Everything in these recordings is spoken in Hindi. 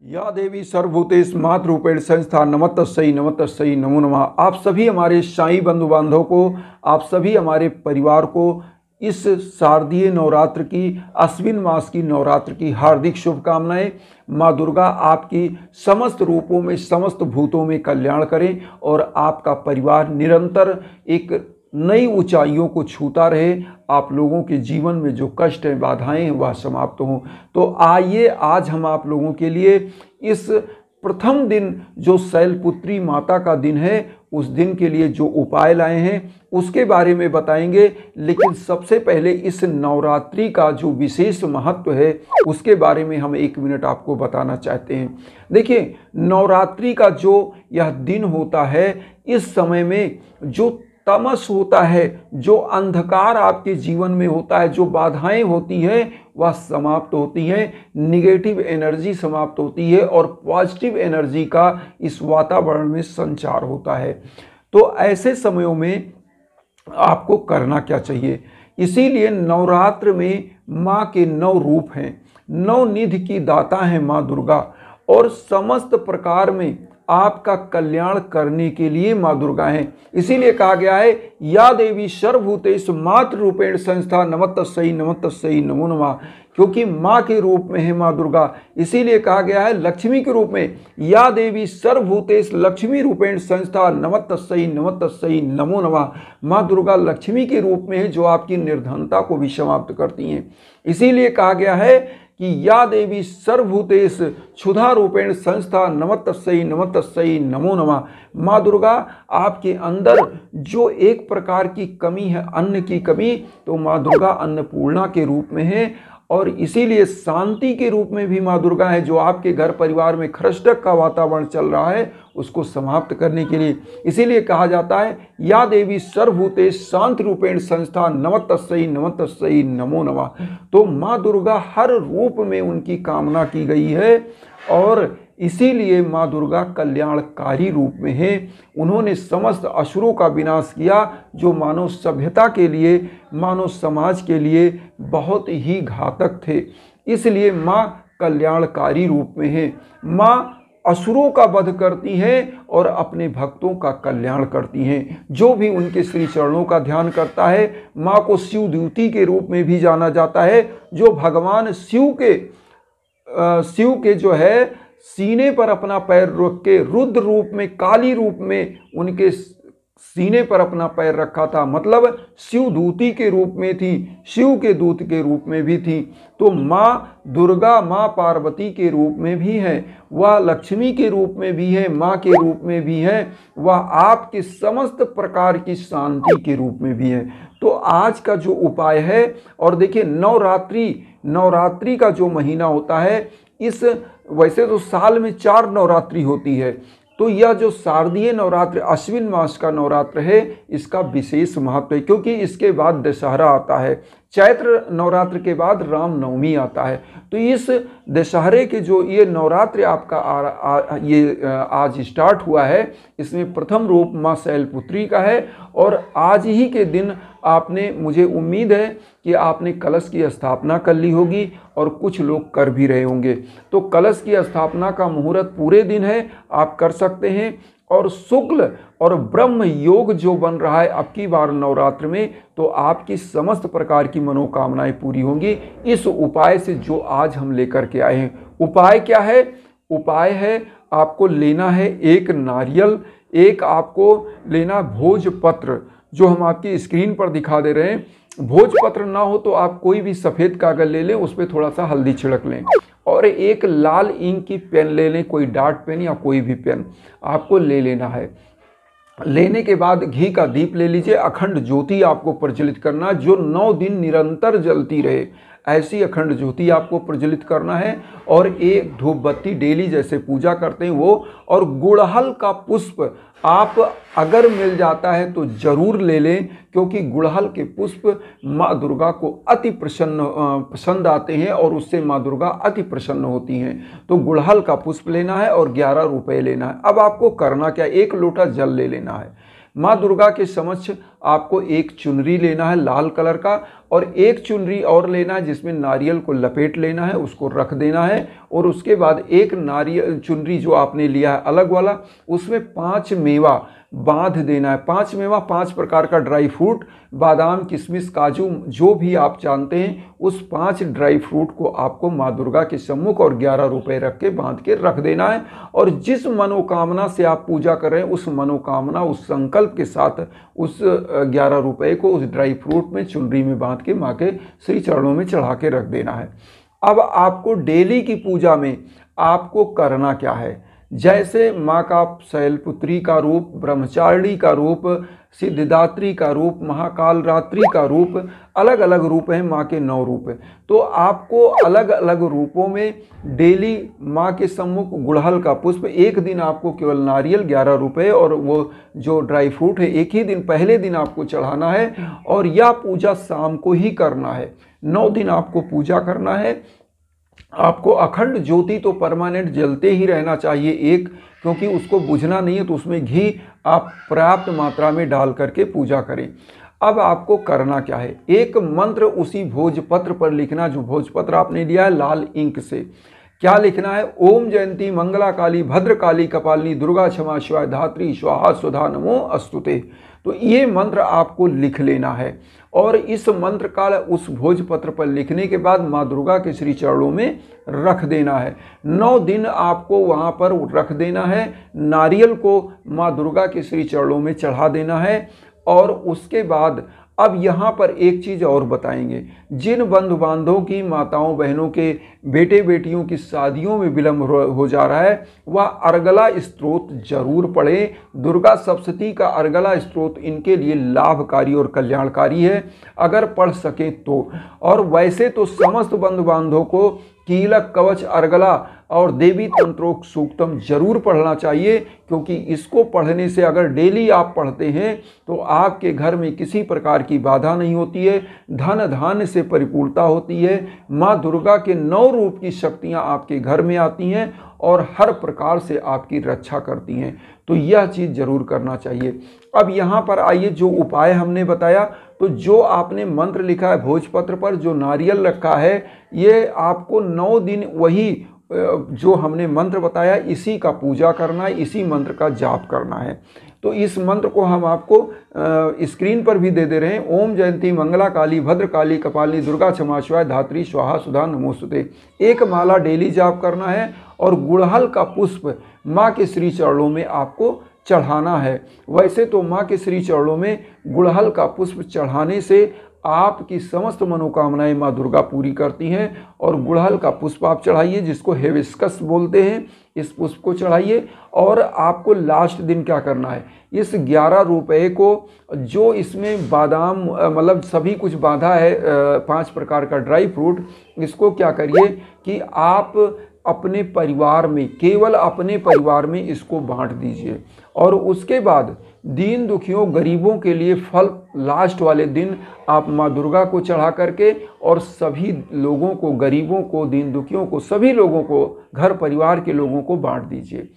या देवी सर्वभूतेषु मातृरूपेण संस्था नमस्तस्यै नमस्तस्यै नमो नमः। आप सभी हमारे साईं बंधु बांधव को, आप सभी हमारे परिवार को इस शारदीय नवरात्र की, अश्विन मास की नवरात्र की हार्दिक शुभकामनाएं। माँ दुर्गा आपकी समस्त रूपों में, समस्त भूतों में कल्याण करें और आपका परिवार निरंतर एक नई ऊंचाइयों को छूता रहे। आप लोगों के जीवन में जो कष्ट हैं, बाधाएं हैं, वह समाप्त हों। तो आइए आज हम आप लोगों के लिए इस प्रथम दिन जो शैलपुत्री माता का दिन है, उस दिन के लिए जो उपाय लाए हैं उसके बारे में बताएंगे। लेकिन सबसे पहले इस नवरात्रि का जो विशेष महत्व है उसके बारे में हम 1 मिनट आपको बताना चाहते हैं। देखिए, नवरात्रि का जो यह दिन होता है, इस समय में जो तमस होता है, जो अंधकार आपके जीवन में होता है, जो बाधाएं होती हैं वह समाप्त होती हैं, निगेटिव एनर्जी समाप्त होती है और पॉजिटिव एनर्जी का इस वातावरण में संचार होता है। तो ऐसे समयों में आपको करना क्या चाहिए? इसीलिए नवरात्र में माँ के 9 रूप हैं, 9 निधि की दाता हैं माँ दुर्गा, और समस्त प्रकार में आपका कल्याण करने के लिए माँ दुर्गा हैं। इसीलिए कहा गया है, या देवी सर्वभूतेषु मातृरूपेण संस्था नमस्तस्यै नमस्तस्यै नमो नमः। क्योंकि माँ के रूप में है माँ दुर्गा, इसीलिए कहा गया है लक्ष्मी के रूप में, या देवी सर्वभूतेषु लक्ष्मी रूपेण संस्था नमस्तस्यै नमस्तस्यै नमो नमः। माँ दुर्गा लक्ष्मी के रूप में है, जो आपकी निर्धनता को भी समाप्त करती हैं। इसीलिए कहा गया है कि या देवी सर्वभूतेषु क्षुधा रूपेण संस्था नमस्तस्यै नमस्तस्यै नमो नमः। माँ दुर्गा आपके अंदर जो एक प्रकार की कमी है, अन्न की कमी, तो माँ दुर्गा अन्नपूर्णा के रूप में है। और इसीलिए शांति के रूप में भी माँ दुर्गा है, जो आपके घर परिवार में खरचटक का वातावरण चल रहा है उसको समाप्त करने के लिए। इसीलिए कहा जाता है, या देवी सर्वभूतेषु शांति रूपेण संस्था नमस्तस्यै नमस्तस्यै नमो नमः। तो माँ दुर्गा हर रूप में उनकी कामना की गई है और इसीलिए माँ दुर्गा कल्याणकारी रूप में है। उन्होंने समस्त असुरों का विनाश किया, जो मानव सभ्यता के लिए, मानव समाज के लिए बहुत ही घातक थे। इसलिए माँ कल्याणकारी रूप में है। माँ असुरों का वध करती हैं और अपने भक्तों का कल्याण करती हैं। जो भी उनके श्री चरणों का ध्यान करता है, माँ को शिवद्यूति के रूप में भी जाना जाता है, जो भगवान शिव के जो है सीने पर अपना पैर रख के रुद्र रूप में, काली रूप में उनके सीने पर अपना पैर रखा था। मतलब शिवदूती के रूप में थी, शिव के दूत के रूप में भी थी। तो माँ दुर्गा माँ पार्वती के रूप में भी है, वह लक्ष्मी के रूप में भी है, माँ के रूप में भी है, वह आपके समस्त प्रकार की शांति के रूप में भी है। तो आज का जो उपाय है, और देखिए नवरात्रि का जो महीना होता है, वैसे तो साल में 4 नवरात्रि होती है, तो यह जो शारदीय नवरात्र अश्विन मास का नवरात्र है, इसका विशेष महत्व है। क्योंकि इसके बाद दशहरा आता है, चैत्र नवरात्र के बाद रामनवमी आता है। तो इस दशहरे के जो ये नवरात्र आपका आज स्टार्ट हुआ है, इसमें प्रथम रूप माँ शैलपुत्री का है। और आज ही के दिन आपने, मुझे उम्मीद है कि आपने कलश की स्थापना कर ली होगी और कुछ लोग कर भी रहे होंगे। तो कलश की स्थापना का मुहूर्त पूरे दिन है, आप कर सकते हैं। और शुक्ल और ब्रह्म योग जो बन रहा है अब की बार नवरात्र में, तो आपकी समस्त प्रकार की मनोकामनाएं पूरी होंगी इस उपाय से जो आज हम लेकर के आए हैं। उपाय क्या है? उपाय है, आपको लेना है 1 नारियल, एक आपको लेना भोजपत्र, जो हम आपकी स्क्रीन पर दिखा दे रहे हैं। भोजपत्र ना हो तो आप कोई भी सफ़ेद कागज ले लें, उस पर थोड़ा सा हल्दी छिड़क लें, और एक लाल इंक की पेन ले लें, कोई डार्ट पेन या कोई भी पेन आपको ले लेना है। लेने के बाद घी का दीप ले लीजिए, अखंड ज्योति आपको प्रज्वलित करना, जो 9 दिन निरंतर जलती रहे, ऐसी अखंड ज्योति आपको प्रज्वलित करना है। और एक धूप बत्ती डेली जैसे पूजा करते हैं वो, और गुड़हल का पुष्प आप अगर मिल जाता है तो जरूर ले लें, क्योंकि गुड़हल के पुष्प माँ दुर्गा को अति पसंद आते हैं और उससे माँ दुर्गा अति प्रसन्न होती हैं। तो गुड़हल का पुष्प लेना है और 11 रुपए लेना है। अब आपको करना क्या, 1 लोटा जल ले लेना है। माँ दुर्गा के समक्ष आपको एक चुनरी लेना है लाल कलर का, और एक चुनरी और लेना है जिसमें नारियल को लपेट लेना है, उसको रख देना है। और उसके बाद एक नारियल चुनरी जो आपने लिया है अलग वाला, उसमें 5 मेवा बांध देना है। 5 मेवा, 5 प्रकार का ड्राई फ्रूट, बादाम, किशमिश, काजू, जो भी आप जानते हैं, उस 5 ड्राई फ्रूट को आपको माँ दुर्गा के सम्मुख और 11 रुपए रख के बांध के रख देना है। और जिस मनोकामना से आप पूजा कर रहे हैं, उस मनोकामना, उस संकल्प के साथ उस 11 रुपए को उस ड्राई फ्रूट में, चुनरी में बांध के माँ के श्री चरणों में चढ़ा के रख देना है। अब आपको डेली की पूजा में आपको करना क्या है, जैसे माँ का शैलपुत्री का रूप, ब्रह्मचारिणी का रूप, सिद्धिदात्री का रूप, महाकाल रात्रि का रूप, अलग अलग रूप हैं माँ के 9 रूप। तो आपको अलग अलग रूपों में डेली माँ के सम्मुख गुड़हल का पुष्प, एक दिन आपको केवल नारियल 11 रुपए और वो जो ड्राई फ्रूट है एक ही दिन, पहले दिन आपको चढ़ाना है। और यह पूजा शाम को ही करना है। 9 दिन आपको पूजा करना है। आपको अखंड ज्योति तो परमानेंट जलते ही रहना चाहिए एक, क्योंकि उसको बुझना नहीं है, तो उसमें घी आप पर्याप्त मात्रा में डाल करके पूजा करें। अब आपको करना क्या है, एक मंत्र उसी भोजपत्र पर लिखना, जो भोजपत्र आपने लिया है लाल इंक से। क्या लिखना है, ओम जयंती मंगला काली भद्रकाली कपालिनी दुर्गा क्षमा शिवाय धात्री स्वाहा स्वधा नमो अस्तुते। तो ये मंत्र आपको लिख लेना है। और इस मंत्र का उस भोजपत्र पर लिखने के बाद माँ दुर्गा के श्री चरणों में रख देना है। 9 दिन आपको वहाँ पर रख देना है। नारियल को माँ दुर्गा के श्री चरणों में चढ़ा देना है। और उसके बाद अब यहाँ पर एक चीज़ और बताएंगे, जिन बंधु बांधवों की, माताओं बहनों के बेटे बेटियों की शादियों में विलम्ब हो जा रहा है, वह अर्गला स्तोत्र जरूर पढ़ें। दुर्गा सप्तशती का अर्गला स्तोत्र इनके लिए लाभकारी और कल्याणकारी है, अगर पढ़ सकें तो। और वैसे तो समस्त बंधु बांधवों को कीलक, कवच, अर्गला और देवी तंत्रोक्त सूक्तम जरूर पढ़ना चाहिए, क्योंकि इसको पढ़ने से अगर डेली आप पढ़ते हैं तो आपके घर में किसी प्रकार की बाधा नहीं होती है, धन धान्य से परिपूर्णता होती है। माँ दुर्गा के 9 रूप की शक्तियाँ आपके घर में आती हैं और हर प्रकार से आपकी रक्षा करती हैं। तो यह चीज़ जरूर करना चाहिए। अब यहाँ पर आइए, जो उपाय हमने बताया, तो जो आपने मंत्र लिखा है भोजपत्र पर, जो नारियल रखा है, ये आपको 9 दिन वही जो हमने मंत्र बताया इसी का पूजा करना है, इसी मंत्र का जाप करना है। तो इस मंत्र को हम आपको स्क्रीन पर भी दे रहे हैं। ओम जयंती मंगला काली भद्रकाली कपालिनी दुर्गा क्षमा शिवाय धात्री स्वाहा सुधा नमोस्तुते। एक माला डेली जाप करना है और गुड़हल का पुष्प माँ के श्री चरणों में आपको चढ़ाना है। वैसे तो माँ के श्री चरणों में गुड़हल का पुष्प चढ़ाने से आपकी समस्त मनोकामनाएं माँ दुर्गा पूरी करती हैं। और गुड़हल का पुष्प आप चढ़ाइए, जिसको हिबिस्कस बोलते हैं, इस पुष्प को चढ़ाइए। और आपको लास्ट दिन क्या करना है, इस 11 रुपए को, जो इसमें बादाम मतलब सभी कुछ बांधा है, 5 प्रकार का ड्राई फ्रूट, इसको क्या करिए कि आप अपने परिवार में, केवल अपने परिवार में इसको बांट दीजिए। और उसके बाद दीन दुखियों गरीबों के लिए फल लास्ट वाले दिन आप माँ दुर्गा को चढ़ा करके और सभी लोगों को, गरीबों को, दीन दुखियों को, सभी लोगों को, घर परिवार के लोगों को बांट दीजिए।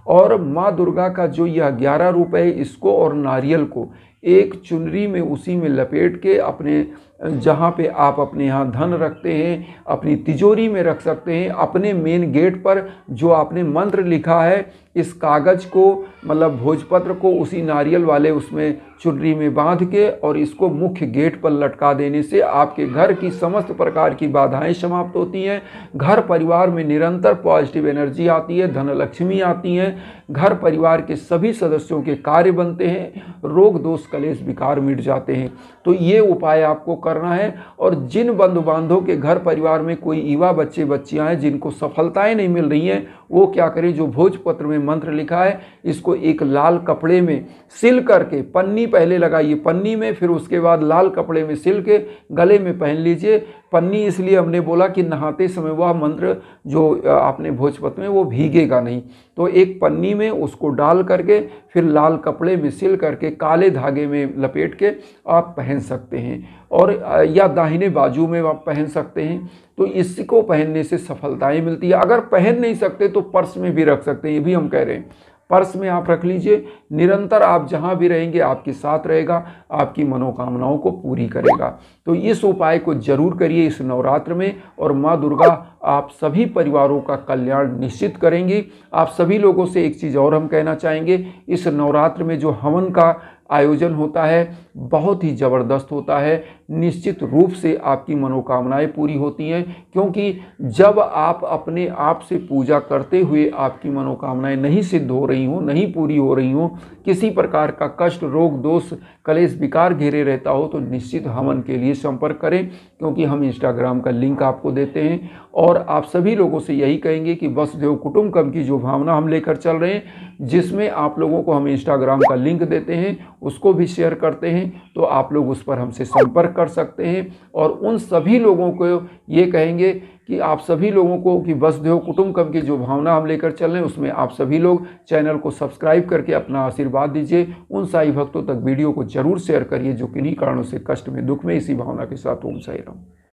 और माँ दुर्गा का जो यह 11 रुपए, इसको और नारियल को एक चुनरी में, उसी में लपेट के अपने जहाँ पे आप अपने यहाँ धन रखते हैं, अपनी तिजोरी में रख सकते हैं। अपने मेन गेट पर जो आपने मंत्र लिखा है, इस कागज़ को, मतलब भोजपत्र को, उसी नारियल वाले उसमें चुनरी में बांध के और इसको मुख्य गेट पर लटका देने से आपके घर की समस्त प्रकार की बाधाएं समाप्त होती हैं। घर परिवार में निरंतर पॉजिटिव एनर्जी आती है, धन लक्ष्मी आती हैं, घर परिवार के सभी सदस्यों के कार्य बनते हैं, रोग दोष कलेश विकार मिट जाते हैं। तो ये उपाय आपको करना है। और जिन बंधु बांधवों के घर परिवार में कोई युवा बच्चे बच्चियां हैं जिनको सफलताएं नहीं मिल रही हैं, वो क्या करें, जो भोजपत्र में मंत्र लिखा है, इसको एक लाल कपड़े में सिल करके, पन्नी पहले लगाइए पन्नी में, फिर उसके बाद लाल कपड़े में सिल के गले में पहन लीजिए। पन्नी इसलिए हमने बोला कि नहाते समय वह मंत्र जो आपने भोजपत्र में, वो भीगेगा नहीं। तो एक पन्नी में उसको डाल करके फिर लाल कपड़े में सिल करके काले धागे में लपेट के आप पहन सकते हैं, और या दाहिने बाजू में आप पहन सकते हैं। तो इसको पहनने से सफलताएं मिलती है। अगर पहन नहीं सकते तो पर्स में भी रख सकते हैं, ये भी हम कह रहे हैं। पर्स में आप रख लीजिए। निरंतर आप जहाँ भी रहेंगे आपके साथ रहेगा, आपकी मनोकामनाओं को पूरी करेगा। तो इस उपाय को जरूर करिए इस नवरात्र में, और माँ दुर्गा आप सभी परिवारों का कल्याण निश्चित करेंगी। आप सभी लोगों से एक चीज़ और हम कहना चाहेंगे, इस नवरात्र में जो हवन का आयोजन होता है बहुत ही ज़बरदस्त होता है। निश्चित रूप से आपकी मनोकामनाएं पूरी होती हैं, क्योंकि जब आप अपने आप से पूजा करते हुए आपकी मनोकामनाएं नहीं सिद्ध हो रही हों, नहीं पूरी हो रही हों, किसी प्रकार का कष्ट, रोग, दोष, क्लेश, विकार घेरे रहता हो, तो निश्चित हवन के लिए संपर्क करें, क्योंकि हम इंस्टाग्राम का लिंक आपको देते हैं। और आप सभी लोगों से यही कहेंगे कि वसुधैव कुटुंबकम की जो भावना हम लेकर चल रहे हैं, जिसमें आप लोगों को हम इंस्टाग्राम का लिंक देते हैं, उसको भी शेयर करते हैं, तो आप लोग उस पर हमसे संपर्क कर सकते हैं। और उन सभी लोगों को ये कहेंगे कि आप सभी लोगों को कि वसुधैव कुटुंबकम की जो भावना हम लेकर चल रहे हैं, उसमें आप सभी लोग चैनल को सब्सक्राइब करके अपना आशीर्वाद दीजिए। उन साई भक्तों तक वीडियो को जरूर शेयर करिए जो किन्हीं कारणों से कष्ट में, दुख में, इसी भावना के साथ ओम साई राम।